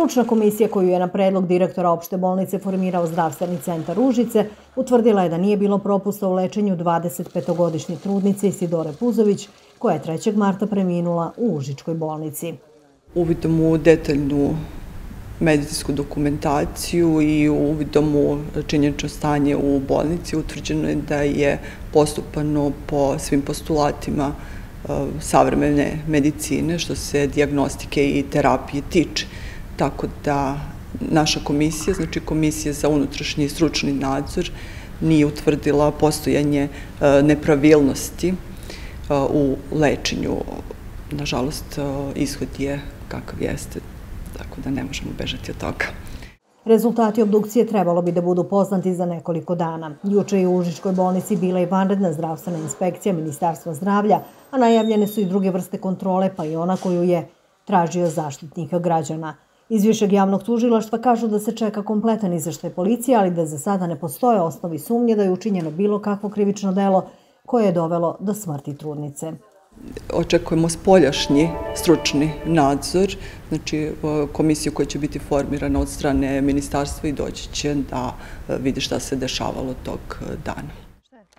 Stručna komisija koju je na predlog direktora opšte bolnice formirao Zdravstveni centar Užice utvrdila je da nije bilo propusta u lečenju 25-godišnje trudnice Isidore Puzović, koja je 3. marta preminula u Užičkoj bolnici. Uvidom u detaljnu medicinsku dokumentaciju i uvidom u činjenično stanje u bolnici utvrđeno je da je postupano po svim postulatima savremene medicine što se dijagnostike i terapije tiče. Tako da naša komisija, znači Komisija za unutrašnji i stručni nadzor, nije utvrdila postojanje nepravilnosti u lečenju. Nažalost, ishod je kakav jeste, tako da ne možemo bežati od toga. Rezultati obdukcije trebalo bi da budu poznati za nekoliko dana. Juče je u Užičkoj bolnici bila i vanredna zdravstvena inspekcija Ministarstva zdravlja, a najavljene su i druge vrste kontrole, pa i ona koju je tražio Zaštitnik građana. Iz Višeg javnog tužilaštva kažu da se čeka kompletan izveštaj policije, ali da za sada ne postoje osnovi sumnje da je učinjeno bilo kakvo krivično delo koje je dovelo do smrti trudnice. Očekujemo spoljašnji stručni nadzor, znači komisiju koja će biti formirana od strane ministarstva i doći će da vidi šta se dešavalo tog dana.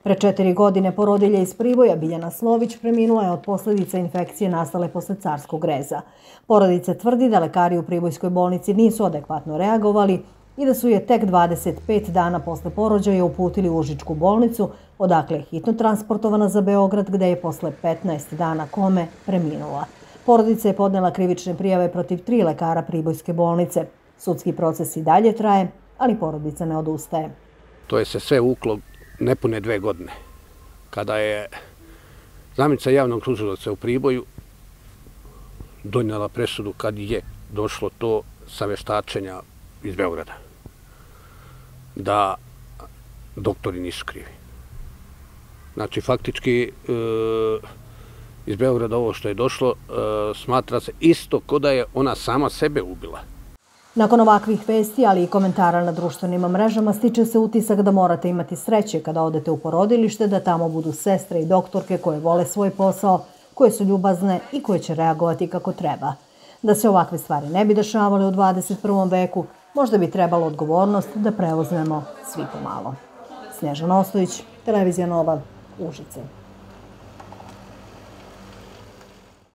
Pre 4 godine porodilja iz Priboja Biljana Slović preminula je od posledica infekcije nastale posle carskog reza. Porodica tvrdi da lekari u Pribojskoj bolnici nisu adekvatno reagovali i da su je tek 25 dana posle porođaja uputili u Užičku bolnicu, odakle je hitno transportovana za Beograd, gde je posle 15 dana kome preminula. Porodica je podnela krivične prijave protiv 3 lekara Pribojske bolnice. Sudski proces i dalje traje, ali porodica ne odustaje. To je se sve uklo nepune 2 godine, kada je zamjenica javnog tužilaca u Priboju donijela presudu kad je došlo to sa veštačenja iz Beograda, da doktori nisu krivi. Znači, faktički, iz Beograda ovo što je došlo smatra se isto kao da je ona sama sebe ubila. Nakon ovakvih vesti, ali i komentara na društvenim mrežama, stiče se utisak da morate imati sreće kada odete u porodilište, da tamo budu sestre i doktorke koje vole svoj posao, koje su ljubazne i koje će reagovati kako treba. Da se ovakve stvari ne bi dešavale u 21. veku, možda bi trebalo odgovornost da preuzmemo svi pomalo. Snježana Ostojić, Televizija Nova, Užice.